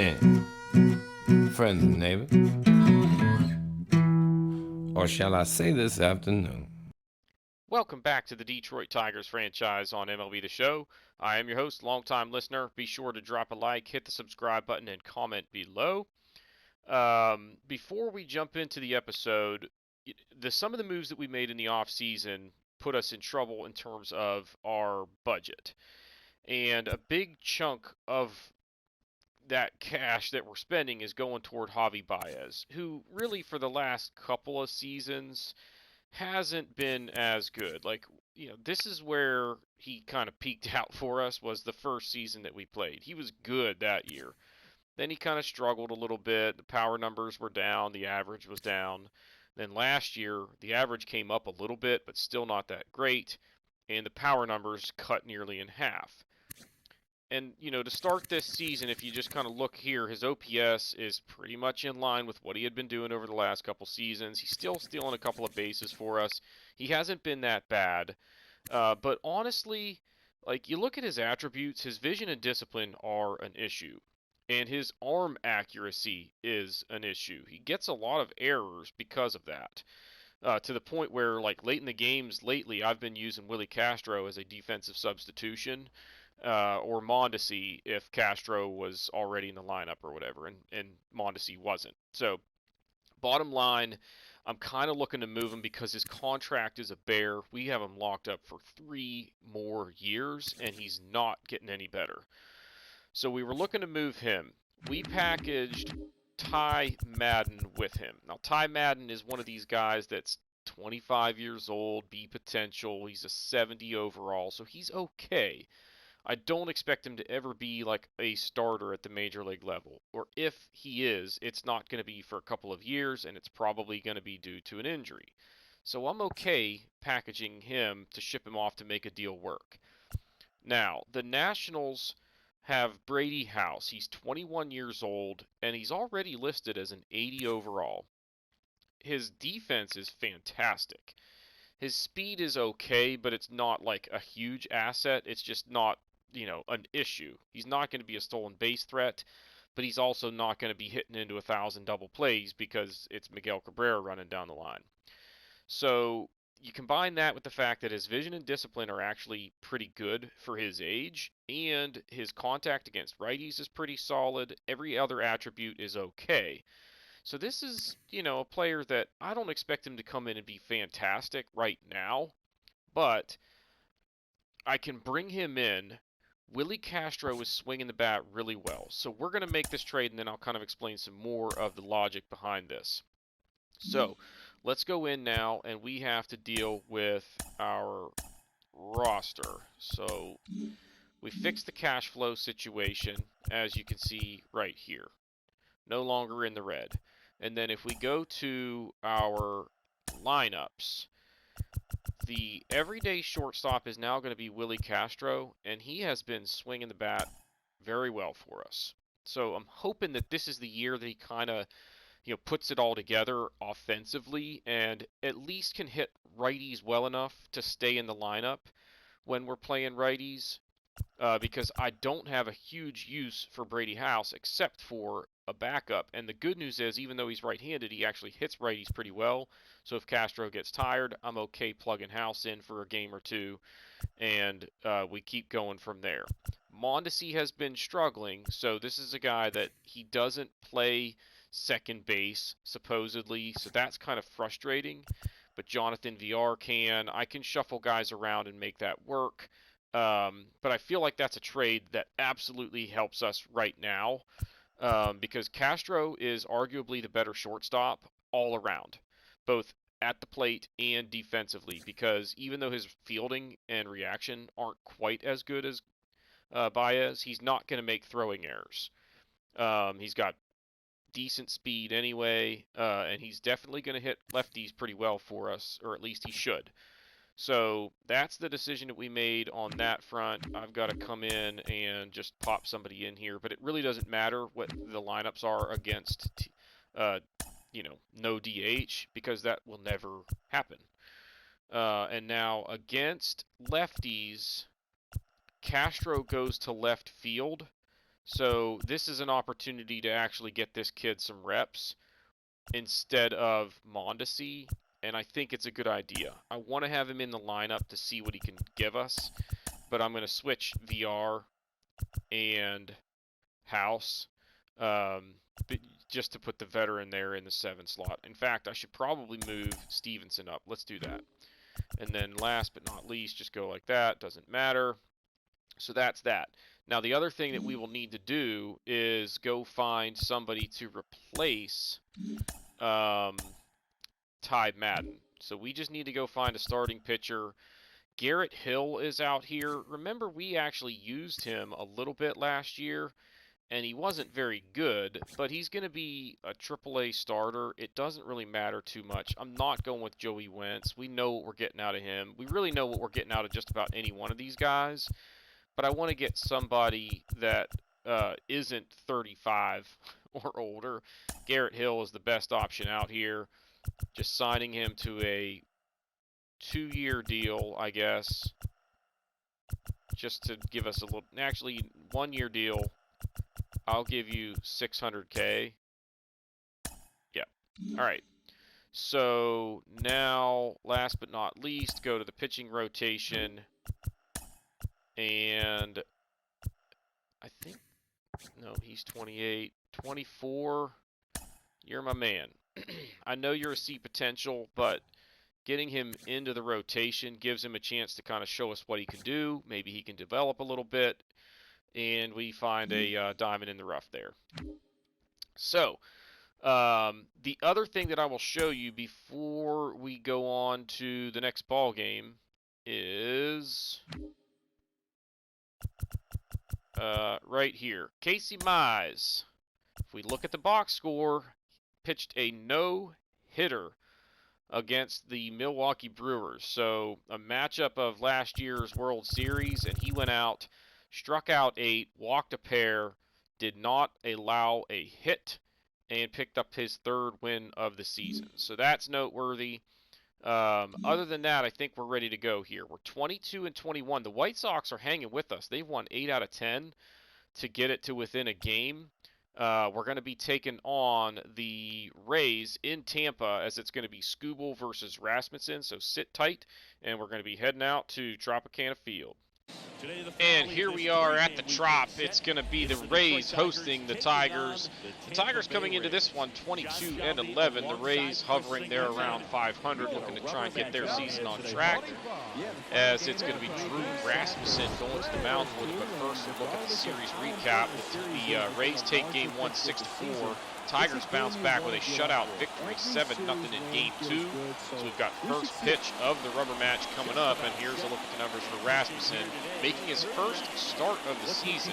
evening, friends and neighbors. Or shall I say this afternoon? Welcome back to the Detroit Tigers franchise on MLB the Show. I am your host, longtime listener. Be sure to drop a like, hit the subscribe button, and comment below. Before we jump into the episode, some of the moves that we made in the offseason put us in trouble in terms of our budget. And a big chunk of that cash that we're spending is going toward Javi Baez, who really for the last couple of seasons hasn't been as good. This is where he kind of peaked out for us was the first season that we played. He was good that year. Then he kind of struggled a little bit. The power numbers were down, the average was down. Then last year, the average came up a little bit, but still not that great, and the power numbers cut nearly in half. And, to start this season, if you just kind of look here, his OPS is pretty much in line with what he had been doing over the last couple seasons. He's still stealing a couple of bases for us. He hasn't been that bad. But honestly, you look at his attributes, his vision and discipline are an issue. And his arm accuracy is an issue. He gets a lot of errors because of that. To the point where, late in the games lately, I've been using Willie Castro as a defensive substitution or Mondesi if Castro was already in the lineup or whatever, and Mondesi wasn't. So, bottom line, I'm kind of looking to move him because his contract is a bear. We have him locked up for 3 more years, and he's not getting any better. So we were looking to move him. We packaged Ty Madden with him. Now, Ty Madden is one of these guys that's 25 years old, B potential. He's a 70 overall, so he's okay. I don't expect him to ever be like a starter at the major league level. Or if he is, it's not going to be for a couple of years, and it's probably going to be due to an injury. So I'm okay packaging him to ship him off to make a deal work. Now, the Nationals have Brady House. He's 21 years old, and he's already listed as an 80 overall. His defense is fantastic. His speed is okay, but it's not like a huge asset. It's just not, an issue. He's not going to be a stolen base threat, but he's also not going to be hitting into 1,000 double plays because it's Miguel Cabrera running down the line. So you combine that with the fact that his vision and discipline are actually pretty good for his age, and his contact against righties is pretty solid. Every other attribute is okay. So this is, a player that I don't expect him to come in and be fantastic right now, but I can bring him in. Willie Castro is swinging the bat really well. So we're going to make this trade, and then I'll kind of explain some more of the logic behind this. So let's go in now, and we have to deal with our roster. So we fixed the cash flow situation, as you can see right here. No longer in the red. And then if we go to our lineups, the everyday shortstop is now going to be Willie Castro, and he has been swinging the bat very well for us. So I'm hoping that this is the year that he kind of, puts it all together offensively and at least can hit righties well enough to stay in the lineup when we're playing righties. Because I don't have a huge use for Brady House except for a backup. And the good news is, even though he's right-handed, he actually hits righties pretty well. So if Castro gets tired, I'm okay plugging House in for a game or two, and we keep going from there. Mondesi has been struggling, so this is a guy that he doesn't play second base, supposedly, so that's kind of frustrating. But Jonathan VR can. I can shuffle guys around and make that work. But I feel like that's a trade that absolutely helps us right now because Castro is arguably the better shortstop all around, both at the plate and defensively, because even though his fielding and reaction aren't quite as good as Baez, he's not going to make throwing errors. He's got decent speed anyway, and he's definitely going to hit lefties pretty well for us, or at least he should. So that's the decision that we made on that front. I've got to come in and just pop somebody in here, but it really doesn't matter what the lineups are against, no DH, because that will never happen. And now against lefties, Castro goes to left field. So this is an opportunity to actually get this kid some reps instead of Mondesi, and I think it's a good idea. I want to have him in the lineup to see what he can give us, but I'm going to switch VR and House just to put the veteran there in the 7 slot. In fact, I should probably move Stevenson up. Let's do that. And then last but not least, just go like that. Doesn't matter. So that's that. Now, the other thing that we will need to do is go find somebody to replace Ty Madden. So we just need to go find a starting pitcher. Garrett Hill is out here. Remember, we actually used him a little bit last year, and he wasn't very good, but he's going to be a AAA starter. It doesn't really matter too much. I'm not going with Joey Wentz. We know what we're getting out of him. We really know what we're getting out of just about any one of these guys, but I want to get somebody that isn't 35 or older. Garrett Hill is the best option out here. Just signing him to a 2-year deal, I guess, just to give us a little, actually 1-year deal. I'll give you $600K. Yeah. All right. So now, last but not least, go to the pitching rotation. And I think, no, he's 28. 24, you're my man. I know you're a C potential, but getting him into the rotation gives him a chance to kind of show us what he can do. Maybe he can develop a little bit, and we find a diamond in the rough there. So, the other thing that I will show you before we go on to the next ball game is right here. Casey Mize, if we look at the box score, pitched a no-hitter against the Milwaukee Brewers. So a matchup of last year's World Series, and he went out, struck out 8, walked a pair, did not allow a hit, and picked up his 3rd win of the season. So that's noteworthy. Other than that, I think we're ready to go here. We're 22-21. The White Sox are hanging with us. They've won 8 out of 10 to get it to within a game. We're going to be taking on the Rays in Tampa, as it's going to be Skubal versus Rasmussen. So sit tight, and we're going to be heading out to Tropicana Field. And here we are at the Trop. It's going to be the Rays hosting the Tigers. The Tigers coming into this one 22-11. The Rays hovering there around 500, looking to try and get their season on track. As it's going to be Drew Rasmussen going to the mound for them. But first, we'll look at the series recap. The Rays take game 1 6-4. Tigers bounce back with a shutout victory, 7-0 in Game 2. So we've got first pitch of the rubber match coming up, and here's a look at the numbers for Rasmussen, making his first start of the season.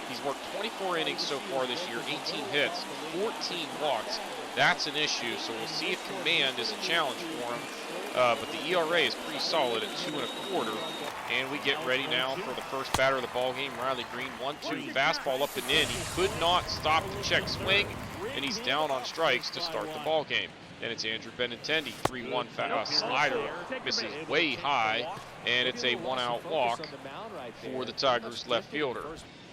He's worked 24 innings so far this year, 18 hits, 14 walks. That's an issue, so we'll see if command is a challenge for him. But the ERA is pretty solid at 2.25. And we get ready now for the first batter of the ballgame. Riley Green, 1-2, fastball up and in. He could not stop the check swing, and he's down on strikes to start the ballgame. Then it's Andrew Benintendi, 3-1 slider, misses way high, and it's a 1-out walk for the Tigers left fielder.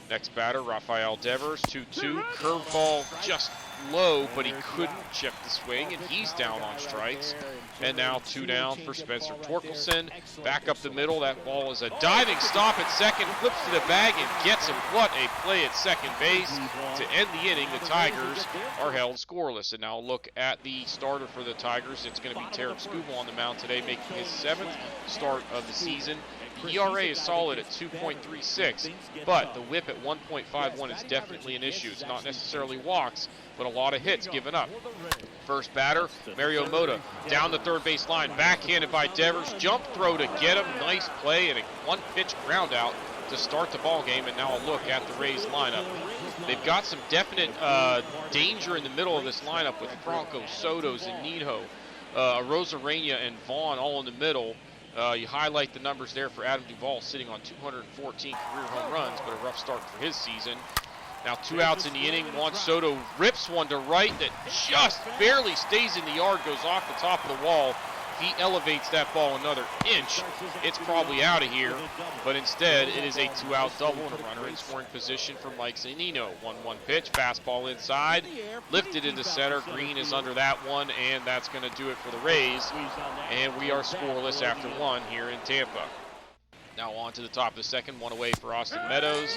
Next batter, Rafael Devers, 2-2, curveball just low, but he couldn't check the swing, and he's down on strikes. And now 2 down for Spencer Torkelson. Back up the middle, that ball is a diving stop at second, flips to the bag and gets him. What a play at second base. To end the inning, the Tigers are held scoreless. And now look at the starter for the Tigers. It's going to be Tarek Skubal on the mound today, making his 7th start of the season. The ERA is solid at 2.36, but the whip at 1.51 is definitely an issue. It's not necessarily walks, but a lot of hits given up. First batter, Mario Mota down the third base line, backhanded by Devers, jump throw to get him, nice play, and a 1-pitch ground out to start the ball game. And now a look at the Rays lineup. They've got some definite danger in the middle of this lineup with Franco, Soto, Zunino, Rosarena, and Vaughn all in the middle. You highlight the numbers there for Adam Duvall, sitting on 214 career home runs, but a rough start for his season. Now 2 outs in the inning. Juan Soto rips one to right that just barely stays in the yard, goes off the top of the wall. If he elevates that ball another inch, it's probably out of here. But instead, it is a 2-out double and a runner in scoring position for Mike Zunino. 1-1 pitch, fastball inside, lifted into center. Green is under that one, and that's going to do it for the Rays. And we are scoreless after 1 here in Tampa. Now on to the top of the second, one away for Austin Meadows.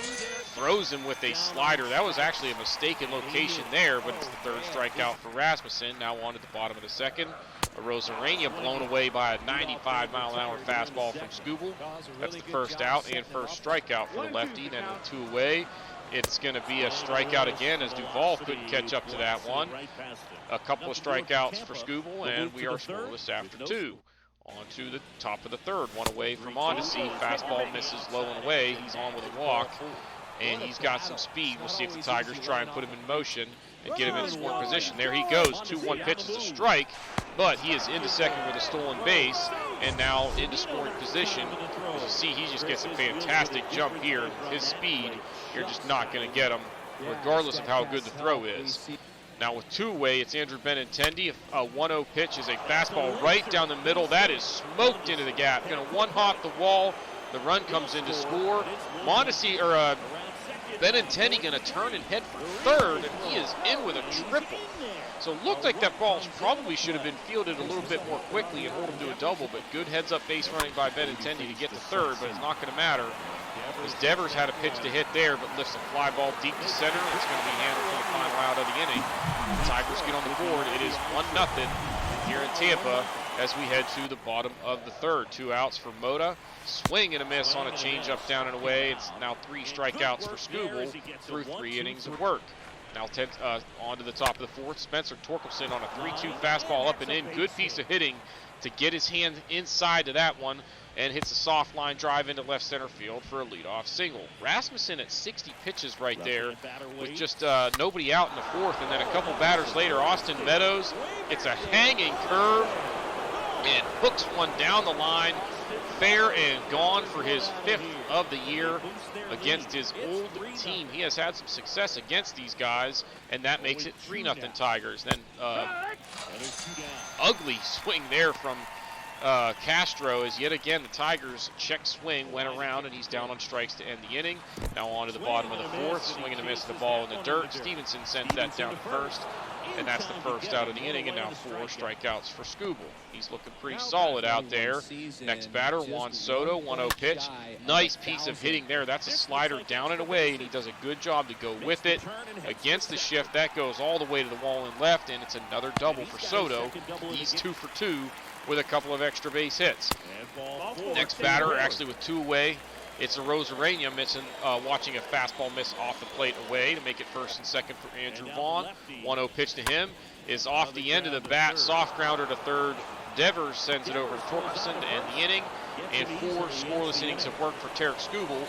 Throws him with a slider. That was actually a mistaken location there, but it's the third strikeout for Rasmussen. Now on to the bottom of the second. A Rosarena blown away by a 95-mile-an-hour fastball from Scooble. That's the first out and first strikeout for the lefty. Then with 2 away, it's going to be a strikeout again as Duvall couldn't catch up to that one. A couple of strikeouts for Scooble, and we are scoreless after 2. On to the top of the third, one away from Mondesi. Fastball misses low and away. He's on with a walk, and he's got some speed. We'll see if the Tigers try and put him in motion and get him in scoring position. There he goes. 2-1 pitch is a strike, but he is into second with a stolen base, and now into scoring position. As you see, he just gets a fantastic jump here. His speed, you're just not going to get him, regardless of how good the throw is. Now with 2 away, it's Andrew Benintendi. A 1-0 pitch is a fastball right down the middle. That is smoked into the gap. Going to one-hop the wall. The run comes in to score. Mondesi, or Benintendi going to turn and head for third, and he is in with a triple. So it looked like that ball probably should have been fielded a little bit more quickly and hold him to a double, but good heads-up base running by Benintendi to get to third, but it's not going to matter. As Devers had a pitch to hit there, but lifts a fly ball deep to center, and it's going to be handled for the final out of the inning. The Tigers get on the board. It is 1-0 here in Tampa as we head to the bottom of the third. 2 outs for Mota. Swing and a miss on a changeup down and away. It's now 3 strikeouts for Scooble through 3 innings of work. Now on to the top of the fourth. Spencer Torkelson on a 3-2 fastball up and in. Good piece of hitting to get his hand inside to that one, and hits a soft line drive into left center field for a leadoff single. Rasmussen at 60 pitches right there with just nobody out in the fourth, and then a couple batters later, Austin Meadows gets a hanging curve and hooks one down the line. Fair and gone for his 5th of the year against his old team. He has had some success against these guys, and that makes it 3-0 Tigers. Then ugly swing there from Castro, as yet again the Tigers check swing went around, and he's down on strikes to end the inning. Now on to the bottom of the fourth, swing and a miss, the ball in the dirt. Stevenson sends that down to first, and that's the first out of the inning, and now 4 strikeouts for Scooble. He's looking pretty solid out there. Next batter, Juan Soto, 1-0 pitch. Nice piece of hitting there. That's a slider down and away, and he does a good job to go with it. Against the shift, that goes all the way to the wall and left, and it's another double for Soto. He's 2 for 2 with a couple of extra base hits. Next batter, actually with 2 away, it's a Rosarena missing, watching a fastball miss off the plate away to make it first and second for Andrew Vaughn. 1-0 pitch to him is off the end of the bat, soft grounder to third. Devers sends it over to Torkelson to end the inning, and 4 scoreless innings of work for Tarek Scooble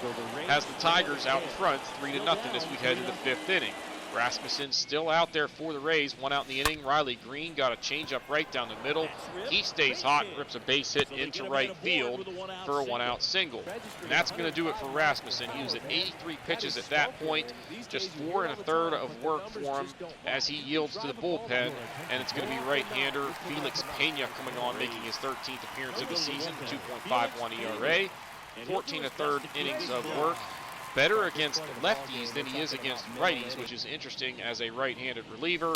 has the Tigers out in front 3-0 as we head to the 5th inning. Rasmussen still out there for the Rays, 1 out in the inning. Riley Green got a changeup right down the middle. He stays hot and rips a base hit into right field for a 1-out single. And that's going to do it for Rasmussen. He was at 83 pitches at that point, just 4 1/3 of work for him as he yields to the bullpen. And it's going to be right-hander Felix Pena coming on, making his 13th appearance of the season, 2.51 ERA, 14 1/3 innings of work. Better against lefties than he is against righties, which is interesting as a right-handed reliever.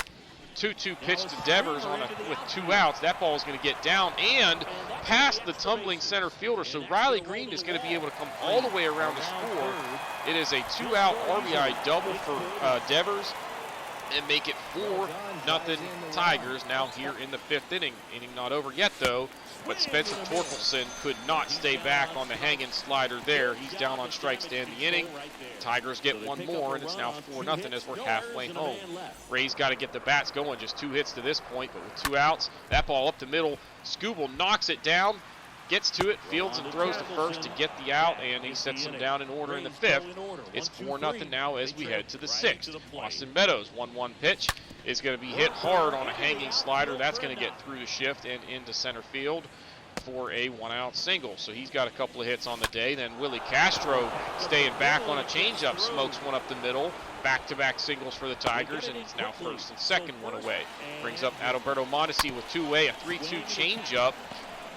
2-2 pitch to Devers with 2 outs. That ball is going to get down and past the tumbling center fielder. So Riley Green is going to be able to come all the way around to score. It is a 2-out RBI double for Devers, and make it 4-0 Tigers now here in the 5th inning. Inning not over yet though, but Spencer Torkelson could not stay back on the hanging slider there. He's down on strikes to end the inning. Tigers get 1 more, and it's now 4-0 as we're halfway home. Rays got to get the bats going, just 2 hits to this point, but with 2 outs, that ball up the middle. Scooble knocks it down, gets to it, fields and throws to first to get the out, and he sets them down in order in the 5th. It's 4-0 now as we head to the 6th. Austin Meadows, 1-1 pitch, is going to be hit hard on a hanging slider. That's going to get through the shift and into center field for a 1-out single. So he's got a couple of hits on the day. Then Willie Castro staying back on a changeup, smokes one up the middle. Back-to-back singles for the Tigers, and it's now first and second, one away. Brings up Adalberto Mondesi with two-way, a 3-2 changeup.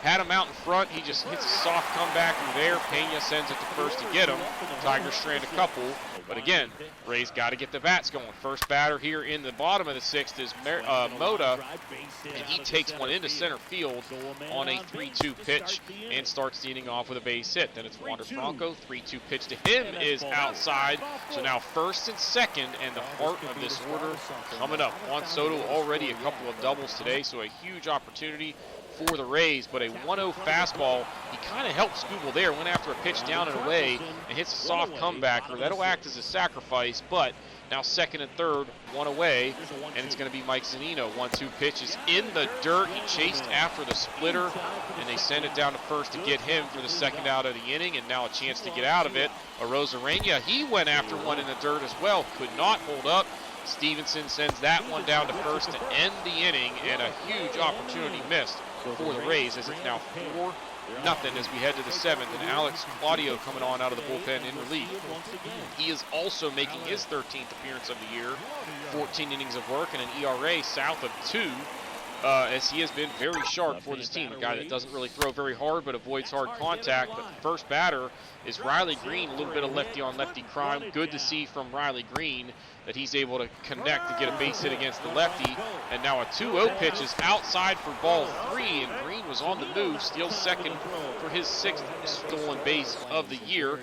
Had him out in front. He just hits a soft comeback from there. Pena sends it to first to get him. Tigers strand a couple. But again, Rays got to get the bats going. First batter here in the bottom of the sixth is Mota, and he takes one into center field on a 3-2 pitch and starts the inning off with a base hit. Then it's Wander Franco. 3-2 pitch to him is outside. So now first and second, and the heart of this order coming up. Juan Soto already a couple of doubles today, so a huge opportunity for the Rays, but a 1-0 fastball. He kind of helped Skubal there, went after a pitch down and away, and hits a soft comebacker. That'll act as a sacrifice, but now second and third, one away, and it's going to be Mike Zunino. 1-2 pitch is in the dirt. He chased after the splitter, and they send it down to first to get him for the second out of the inning, and now a chance to get out of it. Arozarena, he went after one in the dirt as well, could not hold up. Stevenson sends that one down to first to end the inning, and a huge opportunity missed for the Rays as it's now 4-0 as we head to the seventh, and Alex Claudio coming on out of the bullpen in relief. He is also making his 13th appearance of the year, 14 innings of work and an ERA south of 2, as he has been very sharp for this team. A guy that doesn't really throw very hard but avoids hard contact. But the first batter is Riley Green, a little bit of lefty-on-lefty crime. Good to see from Riley Green that he's able to connect to get a base hit against the lefty. And now a 2-0 pitch is outside for ball 3, and Green was on the move, steals second for his 6th stolen base of the year.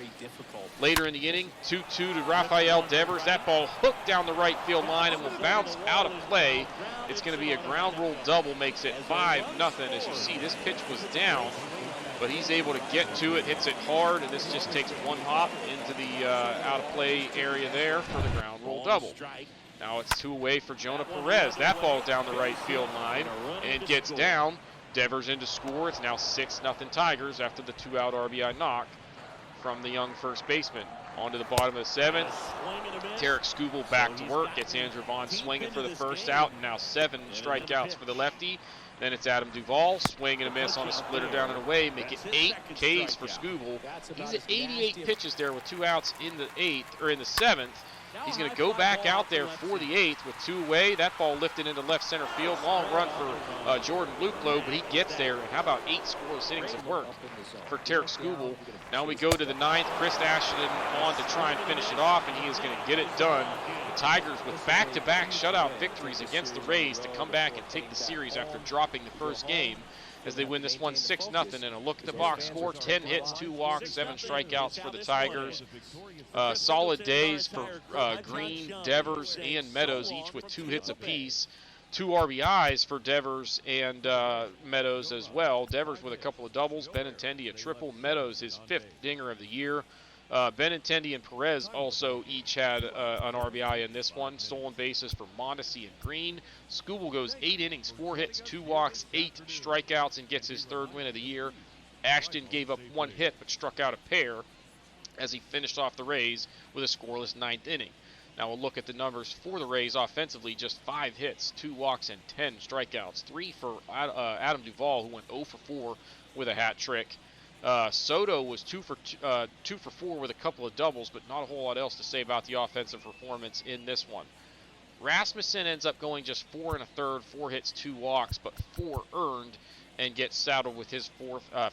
Later in the inning, 2-2 to Rafael Devers. That ball hooked down the right field line and will bounce out of play. It's going to be a ground rule double, makes it 5-0. As you see, this pitch was down, but he's able to get to it, hits it hard, and this just takes one hop into the out-of-play area there for the ground rule double. Now it's 2 away for Jonah Perez. That ball down the right field line and gets down. Devers in to score. It's now 6-0 Tigers after the 2-out RBI knock from the young first baseman. On to the bottom of the seventh. Tarek Skubal back to work. Gets Andrew Vaughn swinging for the first out, and now 7 strikeouts for the lefty. Then it's Adam Duvall, swing and a miss on a splitter down and away, make it 8 Ks for Skubal. He's at 88 pitches there with 2 outs in the 8th, or in the 7th. He's going to go back out there for the 8th with 2 away. That ball lifted into left center field. Long run for Jordan Luplow, but he gets there. And how about 8 scoreless innings of work for Tarek Skubal? Now we go to the 9th. Chris Ashton on to try and finish it off, and he is going to get it done. The Tigers with back-to-back shutout victories against the Rays to come back and take the series after dropping the first game, as they win this one 6-0. And a look at the box score: 10 hits, 2 walks, 7 strikeouts for the Tigers. Solid days for Green, Devers, and Meadows, each with 2 hits apiece. 2 RBIs for Devers and Meadows as well. Devers with a couple of doubles, Benintendi a triple, Meadows his 5th dinger of the year. Benintendi and Perez also each had an RBI in this one. Stolen bases for Mondesi and Green. Skubal goes 8 innings, 4 hits, 2 walks, 8 strikeouts, and gets his 3rd win of the year. Ashton gave up 1 hit but struck out a pair as he finished off the Rays with a scoreless 9th inning. Now we'll look at the numbers for the Rays offensively. Just 5 hits, 2 walks, and 10 strikeouts. 3 for Adam Duvall, who went 0 for 4 with a hat trick. Soto was 2 for 4 with a couple of doubles, but not a whole lot else to say about the offensive performance in this one. Rasmussen ends up going just 4 1/3, 4 hits, 2 walks, but 4 earned, and gets saddled with his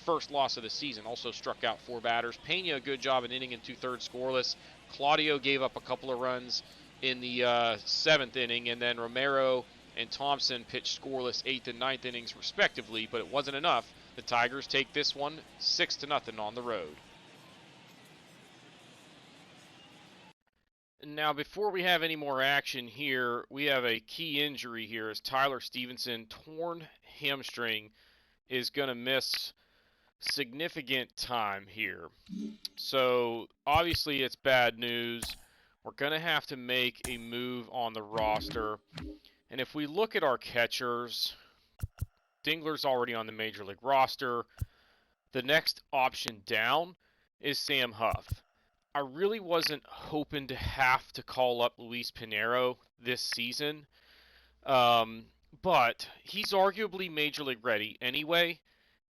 first loss of the season. Also struck out 4 batters. Pena, a good job, an inning and 2/3 scoreless. Claudio gave up a couple of runs in the 7th inning, and then Romero and Thompson pitched scoreless 8th and 9th innings respectively, but it wasn't enough. The Tigers take this one 6-0 on the road. Now, before we have any more action here, we have a key injury here as Tyler Stevenson, torn hamstring, is going to miss significant time here. So, obviously, it's bad news. We're going to have to make a move on the roster. And if we look at our catchers, Dingler's already on the Major League roster. The next option down is Sam Huff. I really wasn't hoping to have to call up Luis Pinheiro this season, but he's arguably Major League ready anyway,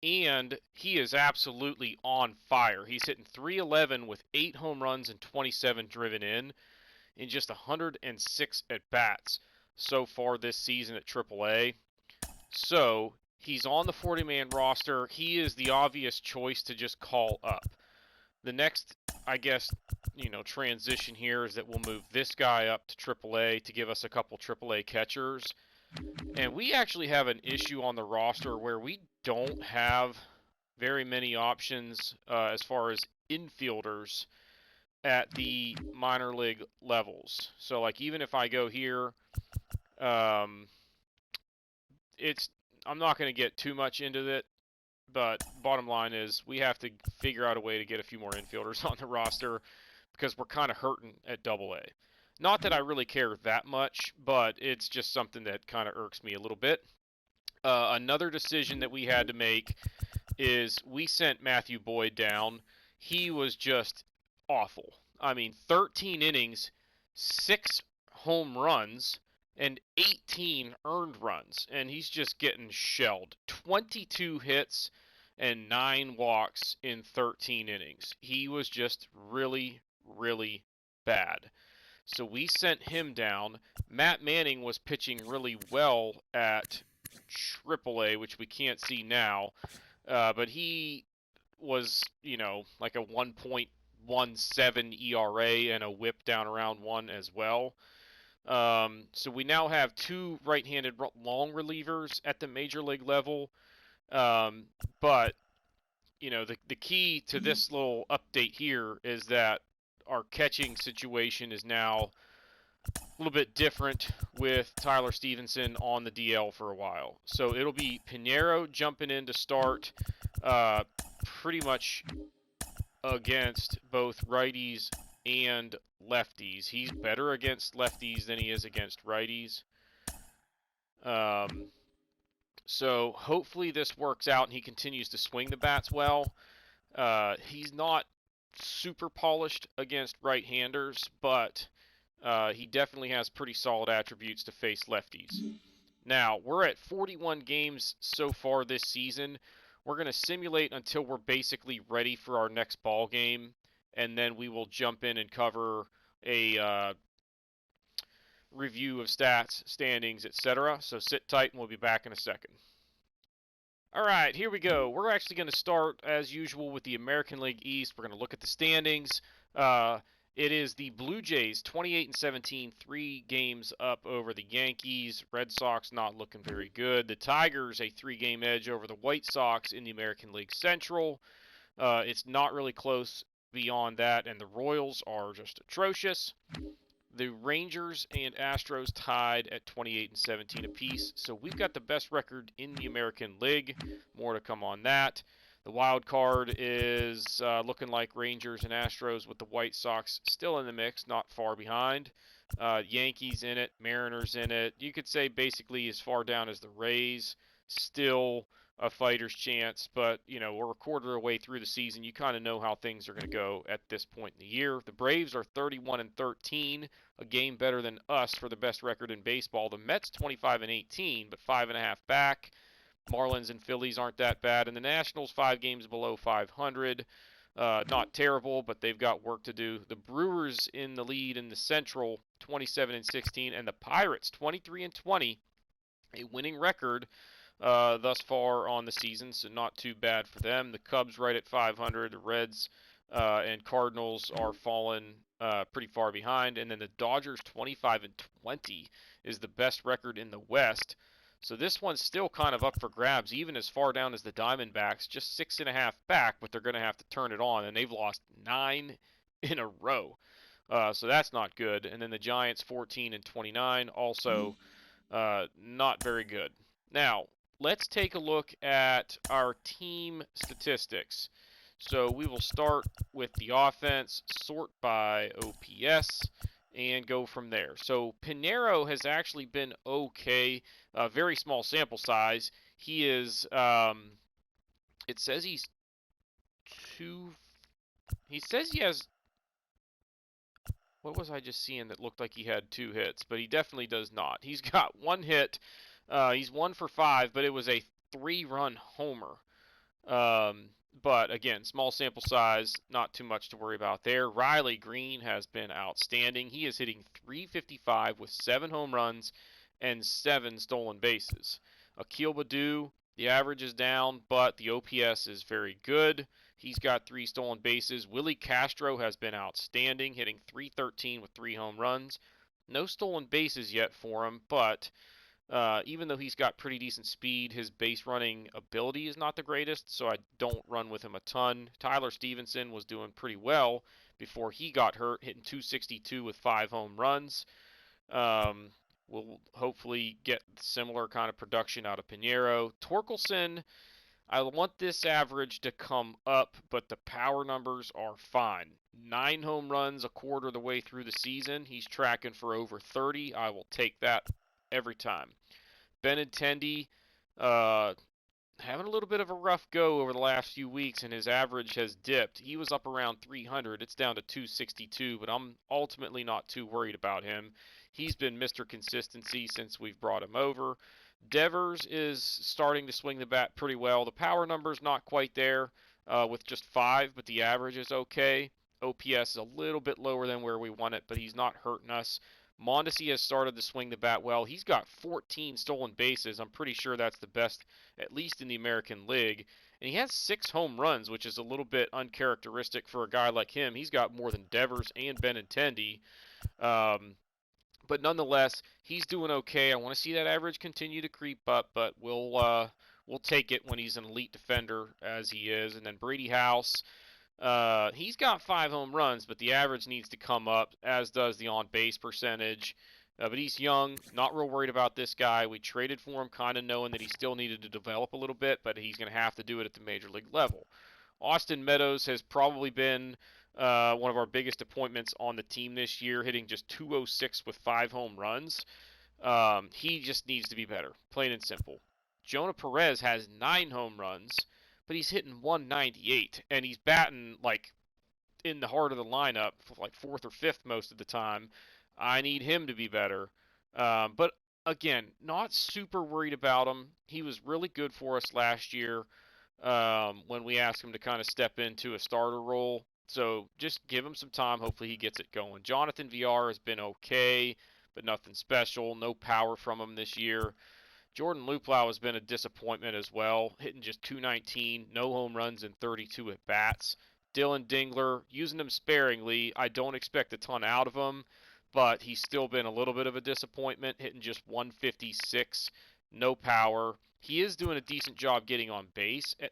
and he is absolutely on fire. He's hitting .311 with 8 home runs and 27 driven in just 106 at-bats so far this season at AAA. So he's on the 40-man roster. He is the obvious choice to just call up. The next, I guess, transition here is that we'll move this guy up to AAA to give us a couple AAA catchers. And we actually have an issue on the roster where we don't have very many options as far as infielders at the minor league levels. So, like, even if I go here, I'm not going to get too much into it, but bottom line is we have to figure out a way to get a few more infielders on the roster because we're kind of hurting at AA. Not that I really care that much, but it's just something that kind of irks me a little bit. Another decision that we had to make is we sent Matthew Boyd down. He was just awful. I mean, 13 innings, 6 home runs, and 18 earned runs, and he's just getting shelled. 22 hits and 9 walks in 13 innings. He was just really, really bad. So we sent him down. Matt Manning was pitching really well at AAA, which we can't see now, but he was, like a 1.17 ERA and a whip down around 1 as well. So we now have 2 right-handed long relievers at the major league level. But, the key to this little update here is that our catching situation is now a little bit different with Tyler Stevenson on the DL for a while. So it'll be Pinheiro jumping in to start pretty much against both righties and lefties. He's better against lefties than he is against righties. So hopefully this works out and he continues to swing the bats well. He's not super polished against right-handers, but he definitely has pretty solid attributes to face lefties. Now, we're at 41 games so far this season. We're going to simulate until we're basically ready for our next ball game, and then we will jump in and cover a review of stats, standings, etc. So sit tight, and we'll be back in a second. All right, here we go. We're actually going to start, as usual, with the American League East. We're going to look at the standings. It is the Blue Jays, 28-17, 3 games up over the Yankees. Red Sox not looking very good. The Tigers, a 3-game edge over the White Sox in the American League Central. It's not really close beyond that, and the Royals are just atrocious. The Rangers and Astros tied at 28-17 apiece, so we've got the best record in the American League. More to come on that. The wild card is looking like Rangers and Astros with the White Sox still in the mix, not far behind. Yankees in it, Mariners in it. You could say basically as far down as the Rays, still a fighter's chance, but we're a quarter of the way through the season. You kind of know how things are going to go at this point in the year. The Braves are 31-13, a game better than us for the best record in baseball. The Mets 25-18, but 5.5 back. Marlins and Phillies aren't that bad, and the Nationals 5 games below 500. Not terrible, but they've got work to do. The Brewers in the lead in the Central, 27-16, and the Pirates 23-20, a winning record thus far on the season, so not too bad for them. The Cubs right at 500. The Reds and Cardinals are falling pretty far behind, and then the Dodgers 25-20 is the best record in the West. So this one's still kind of up for grabs, even as far down as the Diamondbacks, just 6.5 back, but they're going to have to turn it on, and they've lost 9 in a row. So that's not good. And then the Giants 14-29, also not very good. Now, let's take a look at our team statistics. So we will start with the offense, sort by OPS, and go from there. So Pinheiro has actually been okay. Very small sample size. He is, it says he says he has, what was I just seeing that looked like he had 2 hits, but he definitely does not. He's got 1 hit. He's 1 for 5, but it was a 3-run homer. But again, small sample size, not too much to worry about there. Riley Green has been outstanding. He is hitting 355 with 7 home runs and 7 stolen bases. Akil Baddoo, the average is down, but the OPS is very good. He's got 3 stolen bases. Willie Castro has been outstanding, hitting 313 with 3 home runs. No stolen bases yet for him, but even though he's got pretty decent speed, his base running ability is not the greatest, so I don't run with him a ton. Tyler Stevenson was doing pretty well before he got hurt, hitting 262 with 5 home runs. Um, we'll hopefully get similar kind of production out of Pinheiro. Torkelson, I want this average to come up, but the power numbers are fine. 9 home runs a quarter of the way through the season. He's tracking for over 30. I will take that every time. Benintendi, uh, having a little bit of a rough go over the last few weeks, and his average has dipped. He was up around 300. It's down to 262, but I'm ultimately not too worried about him. He's been Mr. Consistency since we've brought him over. Devers is starting to swing the bat pretty well. The power number's not quite there with just 5, but the average is okay. OPS is a little bit lower than where we want it, but he's not hurting us. Mondesi has started to swing the bat well. He's got 14 stolen bases. I'm pretty sure that's the best, at least in the American League. And he has 6 home runs, which is a little bit uncharacteristic for a guy like him. He's got more than Devers and Benintendi. But nonetheless, he's doing okay. I want to see that average continue to creep up, but we'll take it when he's an elite defender as he is. And then Brady House, he's got 5 home runs, but the average needs to come up, as does the on-base percentage. But he's young, not real worried about this guy. We traded for him kind of knowing that he still needed to develop a little bit, but he's going to have to do it at the major league level. Austin Meadows has probably been one of our biggest appointments on the team this year, hitting just 206 with 5 home runs. He just needs to be better, plain and simple. Jonah Perez has 9 home runs, but he's hitting 198, and he's batting like in the heart of the lineup, like 4th or 5th most of the time. I need him to be better. But again, not super worried about him. He was really good for us last year when we asked him to kind of step into a starter role. So just give him some time. Hopefully he gets it going. Jonathan VR has been okay, but nothing special. No power from him this year. Jordan Luplow has been a disappointment as well, hitting just 219, no home runs and 32 at bats. Dylan Dingler, using him sparingly. I don't expect a ton out of him, but he's still been a little bit of a disappointment, hitting just 156, no power. He is doing a decent job getting on base at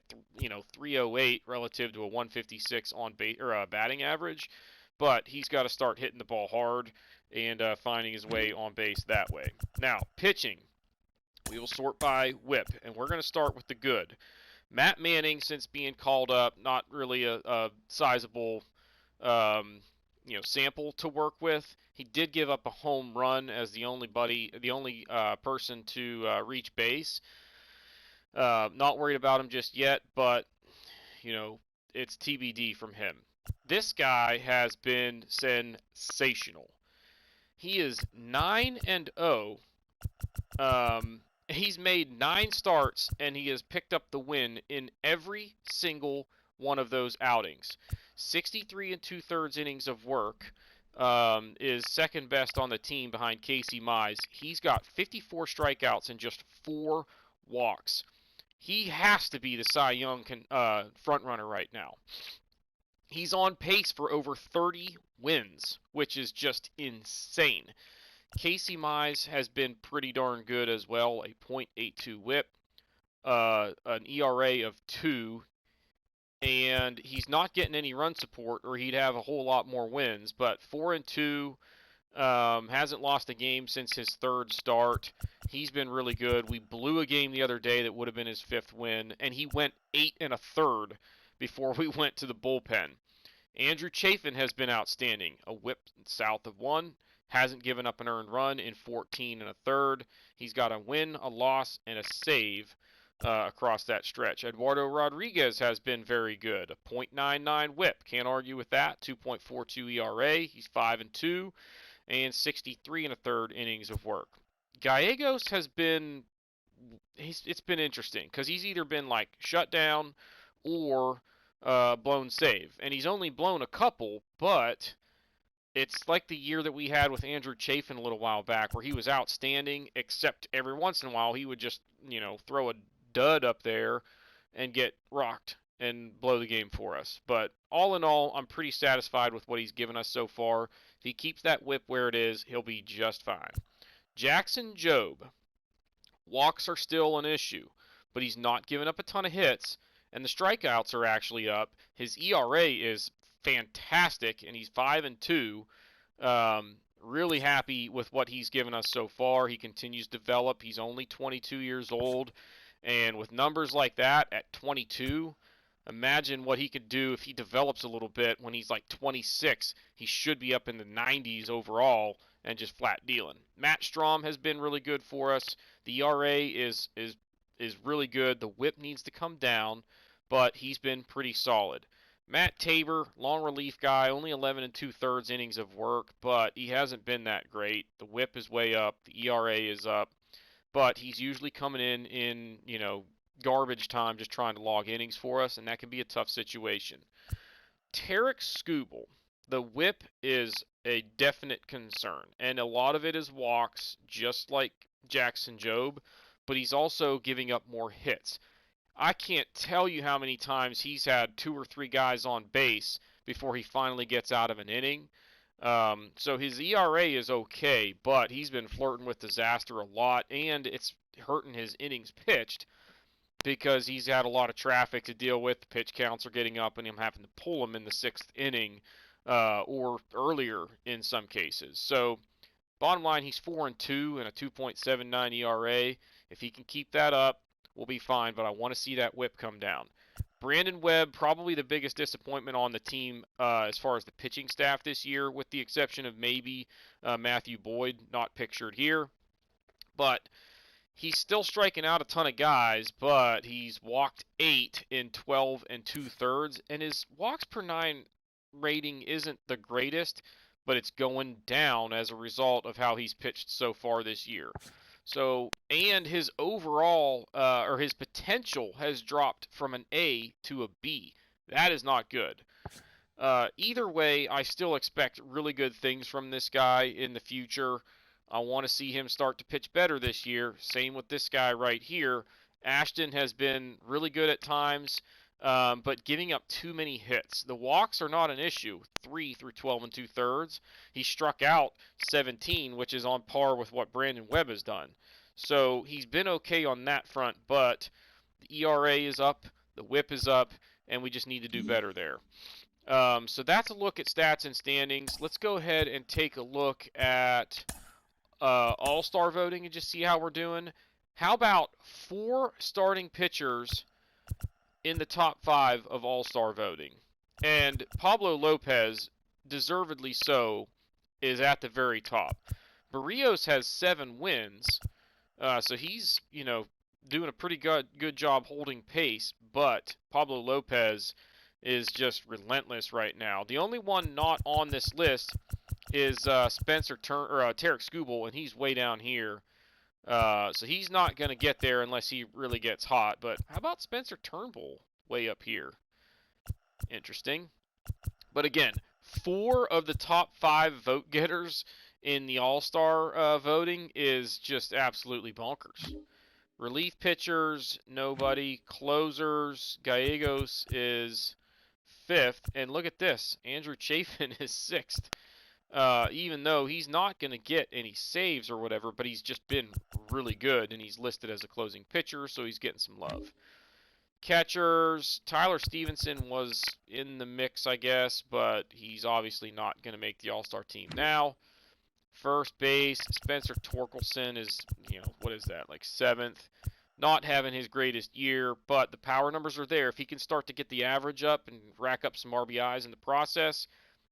308 relative to a 156 on base or batting average, but he's got to start hitting the ball hard and finding his way on base that way. Now, pitching. We will sort by whip, and we're going to start with the good. Matt Manning, since being called up, not really a sizable sample to work with. He did give up a home run as the only person to reach base. Not worried about him just yet, but it's TBD from him. This guy has been sensational. He is 9-0. He's made 9 starts, and he has picked up the win in every single one of those outings. 63 2/3 innings of work is second best on the team behind Casey Mize. He's got 54 strikeouts and just 4 walks. He has to be the Cy Young front runner right now. He's on pace for over 30 wins, which is just insane. Casey Mize has been pretty darn good as well, a .82 whip, an ERA of 2, and he's not getting any run support or he'd have a whole lot more wins, but 4-2, hasn't lost a game since his 3rd start. He's been really good. We blew a game the other day that would have been his 5th win, and he went 8 1/3 before we went to the bullpen. Andrew Chafin has been outstanding, a whip south of 1. Hasn't given up an earned run in 14 1/3. He's got a win, a loss, and a save across that stretch. Eduardo Rodriguez has been very good. A .99 whip. Can't argue with that. 2.42 ERA. He's 5-2 and 63 1/3 innings of work. Gallegos has been it's been interesting because he's either been like shut down or blown save. And he's only blown a couple, but it's like the year that we had with Andrew Chafin a little while back where he was outstanding, except every once in a while he would just, throw a dud up there and get rocked and blow the game for us. But all in all, I'm pretty satisfied with what he's given us so far. If he keeps that whip where it is, he'll be just fine. Jackson Jobe. Walks are still an issue, but he's not giving up a ton of hits, and the strikeouts are actually up. His ERA is fantastic, and he's 5-2. Really happy with what he's given us so far. He continues to develop. He's only 22 years old, and with numbers like that at 22, imagine what he could do if he develops a little bit. When he's like 26, he should be up in the 90s overall and just flat dealing. Matt Strom has been really good for us. The ERA is really good. The whip needs to come down, but he's been pretty solid. Matt Tabor, long relief guy, only 11 2/3 innings of work, but he hasn't been that great. The whip is way up, the ERA is up, but he's usually coming in garbage time just trying to log innings for us, and that can be a tough situation. Tarek Skubal, the whip is a definite concern, and a lot of it is walks, just like Jackson Jobe, but he's also giving up more hits. I can't tell you how many times he's had 2 or 3 guys on base before he finally gets out of an inning. So his ERA is okay, but he's been flirting with disaster a lot, and it's hurting his innings pitched because he's had a lot of traffic to deal with. The pitch counts are getting up, and I'm having to pull him in the 6th inning or earlier in some cases. So bottom line, he's 4-2 and a 2.79 ERA. If he can keep that up, we'll be fine, but I want to see that whip come down. Brandon Webb, probably the biggest disappointment on the team as far as the pitching staff this year, with the exception of maybe Matthew Boyd, not pictured here. But he's still striking out a ton of guys, but he's walked 8 in 12 2/3, and his walks per 9 rating isn't the greatest, but it's going down as a result of how he's pitched so far this year. So, and his overall, or his potential has dropped from an A to a B. That is not good. Either way, I still expect really good things from this guy in the future. I want to see him start to pitch better this year. Same with this guy right here. Ashton has been really good at times, but giving up too many hits. The walks are not an issue. 3 through 12 2/3. He struck out 17, which is on par with what Brandon Webb has done. So he's been okay on that front, but the ERA is up, the whip is up, and we just need to do better there. So that's a look at stats and standings. Let's go ahead and take a look at all-star voting and just see how we're doing. How about 4 starting pitchers in the top 5 of all-star voting? And Pablo Lopez, deservedly so, is at the very top. Barrios has 7 wins, so he's, doing a pretty good job holding pace, but Pablo Lopez is just relentless right now. The only one not on this list is Tarek Skubal, and he's way down here. So he's not going to get there unless he really gets hot. But how about Spencer Turnbull way up here? Interesting. But again, 4 of the top 5 vote getters in the All-Star voting is just absolutely bonkers. Relief pitchers, nobody. Closers, Gallegos is 5th. And look at this, Andrew Chafin is 6th. Even though he's not going to get any saves or whatever, but he's just been really good, and he's listed as a closing pitcher, so he's getting some love. Catchers, Tyler Stevenson was in the mix, I guess, but he's obviously not going to make the All-Star team now. First base, Spencer Torkelson is, what is that, like 7th. Not having his greatest year, but the power numbers are there. If he can start to get the average up and rack up some RBIs in the process,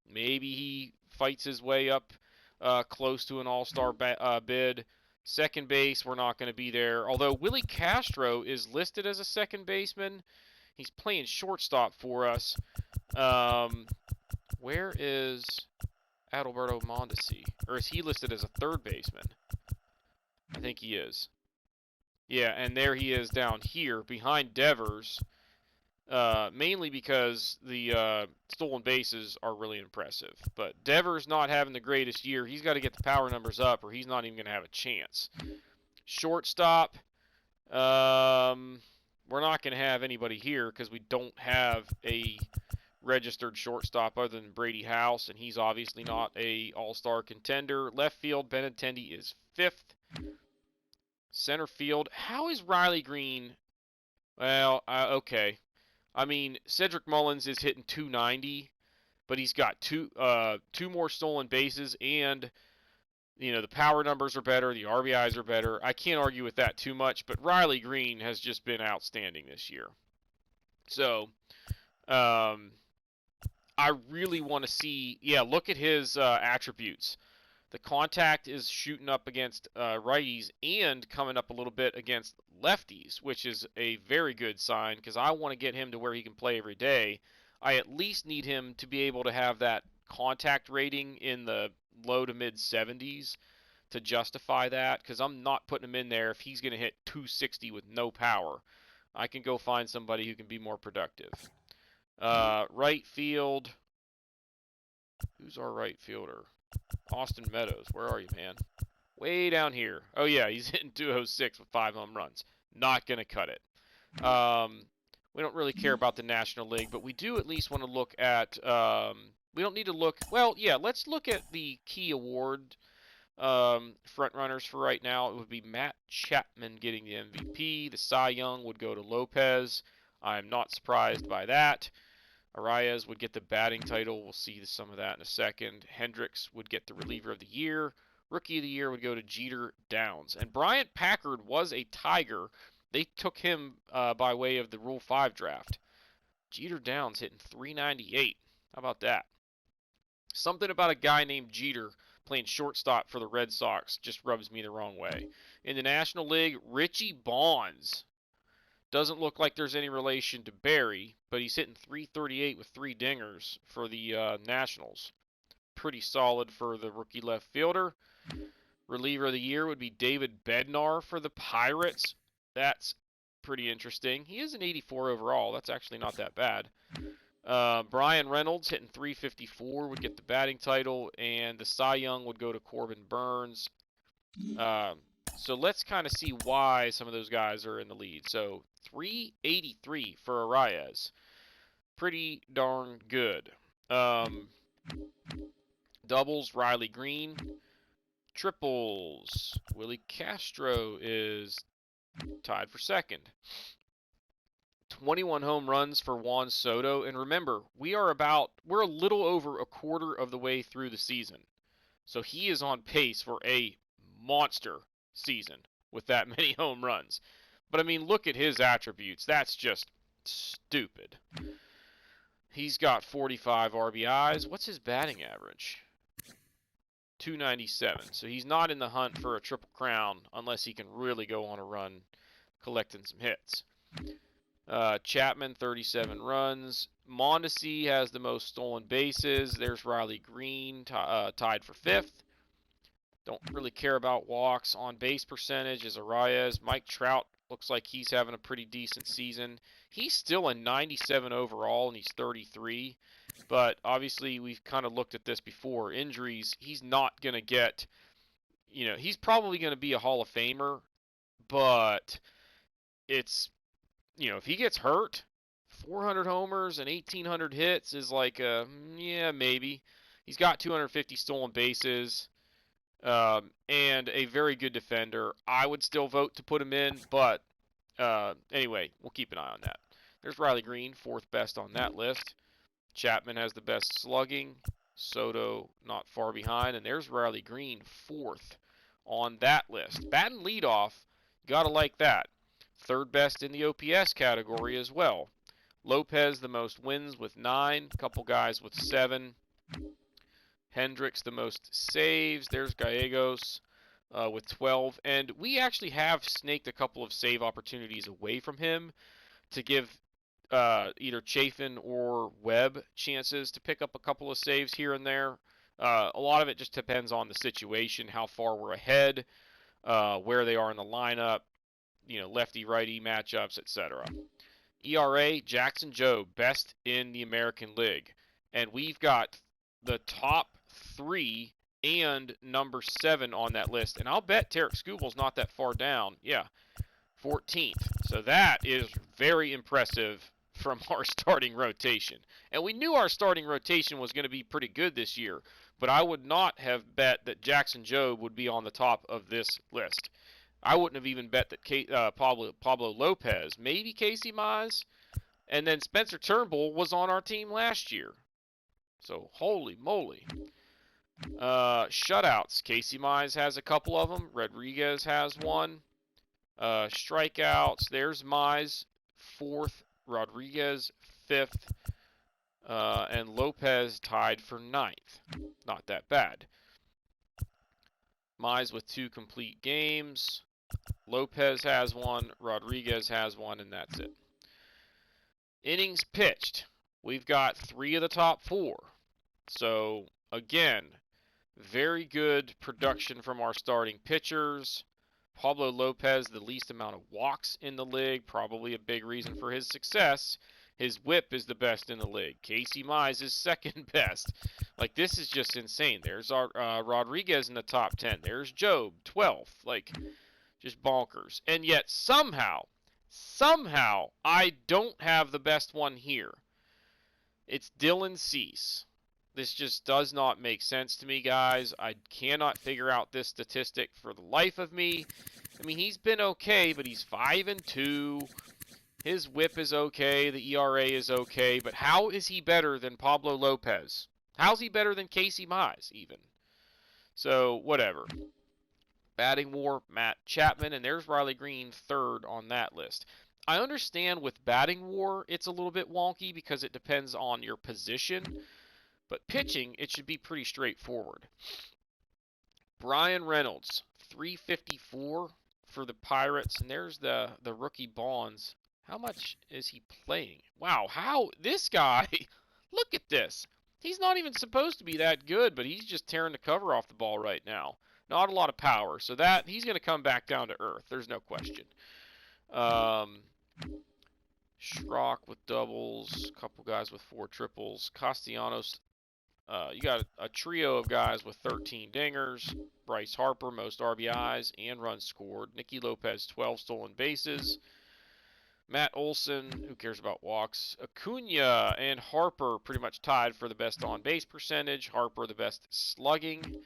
maybe he fights his way up close to an all-star bid. Second base, we're not going to be there. Although Willie Castro is listed as a second baseman. He's playing shortstop for us. Where is Adalberto Mondesi? Or is he listed as a third baseman? I think he is. Yeah, and there he is down here behind Devers. mainly because the stolen bases are really impressive. But Devers not having the greatest year. He's got to get the power numbers up, or he's not even going to have a chance. Shortstop, we're not going to have anybody here because we don't have a registered shortstop other than Brady House, and he's obviously not a all-star contender. Left field, Benintendi is 5th. Center field, how is Riley Green? Well, okay. I mean, Cedric Mullins is hitting 290, but he's got two more stolen bases, and the power numbers are better, the RBIs are better. I can't argue with that too much, but Riley Green has just been outstanding this year. So, I really want to see. Yeah, look at his attributes. The contact is shooting up against righties and coming up a little bit against lefties, which is a very good sign because I want to get him to where he can play every day. I at least need him to be able to have that contact rating in the low to mid 70s to justify that because I'm not putting him in there if he's going to hit 260 with no power. I can go find somebody who can be more productive. Right field. Who's our right fielder? Austin Meadows. Where are you, man? Way down here. Oh, yeah, he's hitting 206 with 5 home runs. Not going to cut it. We don't really care about the National League, but we do at least want to look at... we don't need to look... Well, yeah, let's look at the key award front runners for right now. It would be Matt Chapman getting the MVP. The Cy Young would go to Lopez. I'm not surprised by that. Arias would get the batting title. We'll see some of that in a second. Hendricks would get the reliever of the year. Rookie of the year would go to Jeter Downs. And Bryant Packard was a Tiger. They took him by way of the Rule 5 draft. Jeter Downs hitting 398. How about that? Something about a guy named Jeter playing shortstop for the Red Sox just rubs me the wrong way. In the National League, Richie Bonds. Doesn't look like there's any relation to Barry, but he's hitting 338 with 3 dingers for the Nationals. Pretty solid for the rookie left fielder. Reliever of the year would be David Bednar for the Pirates. That's pretty interesting. He is an 84 overall. That's actually not that bad. Brian Reynolds hitting 354 would get the batting title, and the Cy Young would go to Corbin Burns. So let's kind of see why some of those guys are in the lead. So 383 for Arias. Pretty darn good. Doubles, Riley Green. Triples, Willie Castro is tied for second. 21 home runs for Juan Soto. And remember, we're a little over a quarter of the way through the season. So he is on pace for a monster season with that many home runs. But I mean, look at his attributes. That's just stupid. He's got 45 RBIs. What's his batting average? 297. So he's not in the hunt for a triple crown unless he can really go on a run collecting some hits. Chapman, 37 runs. Mondesi has the most stolen bases. There's Riley Green, tied for 5th. Don't really care about walks. On base percentage is Arias. Mike Trout looks like he's having a pretty decent season. He's still a 97 overall, and he's 33. But obviously, we've kind of looked at this before. Injuries, he's not going to get, he's probably going to be a Hall of Famer. But it's, if he gets hurt, 400 homers and 1,800 hits is like, yeah, maybe. He's got 250 stolen bases. And a very good defender. I would still vote to put him in, but anyway, we'll keep an eye on that. There's Riley Green, 4th best on that list. Chapman has the best slugging. Soto not far behind, and there's Riley Green, 4th on that list. Batting leadoff, gotta like that. 3rd best in the OPS category as well. Lopez the most wins with 9, a couple guys with 7. Hendricks the most saves. There's Gallegos with 12. And we actually have snaked a couple of save opportunities away from him to give either Chafin or Webb chances to pick up a couple of saves here and there. A lot of it just depends on the situation, how far we're ahead, where they are in the lineup, lefty-righty matchups, etc. ERA, Jackson Jobe, best in the American League. And we've got the top 3 and number 7 on that list. And I'll bet Tarek Skubal's not that far down. Yeah, 14th. So that is very impressive from our starting rotation. And we knew our starting rotation was going to be pretty good this year, but I would not have bet that Jackson Jobe would be on the top of this list. I wouldn't have even bet that Pablo Lopez, maybe Casey Mize, and then Spencer Turnbull was on our team last year. So holy moly. Shutouts. Casey Mize has a couple of them. Rodriguez has one. Strikeouts. There's Mize, 4th. Rodriguez, 5th. And Lopez tied for 9th. Not that bad. Mize with 2 complete games. Lopez has one. Rodriguez has one, and that's it. Innings pitched. We've got 3 of the top 4. So, again, very good production from our starting pitchers. Pablo Lopez, the least amount of walks in the league, probably a big reason for his success. His whip is the best in the league. Casey Mize is second best. Like, this is just insane. There's our Rodriguez in the top 10. There's Jobe, 12th. Like, just bonkers. And yet, somehow, I don't have the best one here. It's Dylan Cease. This just does not make sense to me, guys. I cannot figure out this statistic for the life of me. I mean, he's been okay, but he's 5-2. His whip is okay. The ERA is okay. But how is he better than Pablo Lopez? How's he better than Casey Mize, even? So, whatever. Batting WAR, Matt Chapman, and there's Riley Green, 3rd on that list. I understand with batting WAR, it's a little bit wonky because it depends on your position. But pitching, it should be pretty straightforward. Brian Reynolds, 354 for the Pirates. And there's the rookie Bonds. How much is he playing? Wow, how? This guy, look at this. He's not even supposed to be that good, but he's just tearing the cover off the ball right now. Not a lot of power. So that he's going to come back down to earth. There's no question. Schrock with doubles. A couple guys with 4 triples. Castellanos. You got a trio of guys with 13 dingers. Bryce Harper, most RBIs and runs scored. Nicky Lopez, 12 stolen bases. Matt Olson, who cares about walks? Acuna and Harper pretty much tied for the best on-base percentage. Harper the best slugging,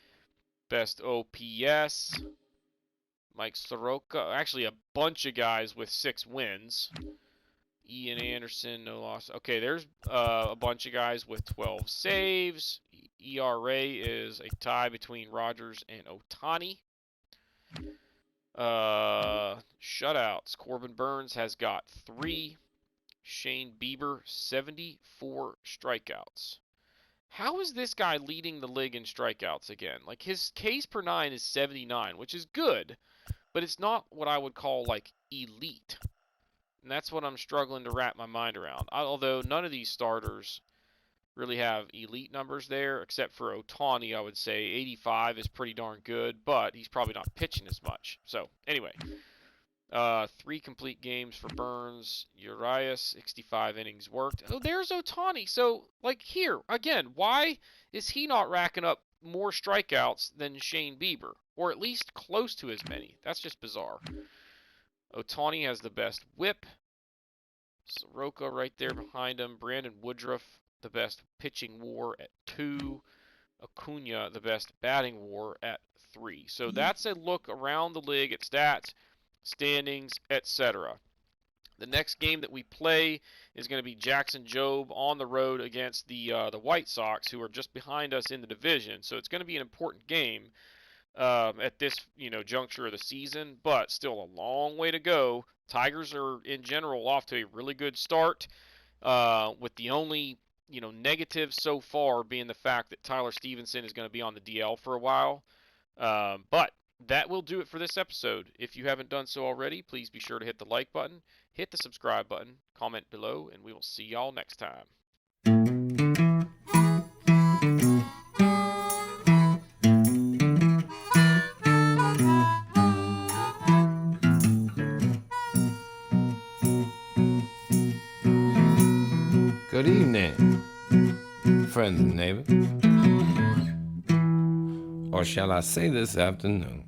best OPS. Mike Soroka, actually a bunch of guys with 6 wins. Ian Anderson, no loss. Okay, there's a bunch of guys with 12 saves. ERA is a tie between Rogers and Ohtani. Shutouts. Corbin Burns has got 3. Shane Bieber, 74 strikeouts. How is this guy leading the league in strikeouts again? Like, his Ks per 9 is 79, which is good, but it's not what I would call, like, elite. And that's what I'm struggling to wrap my mind around. Although none of these starters really have elite numbers there, except for Ohtani, I would say 85 is pretty darn good, but he's probably not pitching as much. So, anyway, 3 complete games for Burns. Urias, 65 innings worked. Oh, there's Ohtani. So, like, here, again, why is he not racking up more strikeouts than Shane Bieber? Or at least close to as many. That's just bizarre. Ohtani has the best whip. Soroka right there behind him. Brandon Woodruff, the best pitching WAR at 2. Acuna, the best batting WAR at 3. So that's a look around the league at stats, standings, etc. The next game that we play is going to be Jackson Jobe on the road against the White Sox, who are just behind us in the division. So it's going to be an important game. At this, juncture of the season, but still a long way to go. Tigers are, in general, off to a really good start, with the only, negative so far being the fact that Tyler Stevenson is going to be on the DL for a while. But that will do it for this episode. If you haven't done so already, please be sure to hit the like button, hit the subscribe button, comment below, and we will see y'all next time. Good evening, friends and neighbors. Or shall I say this afternoon?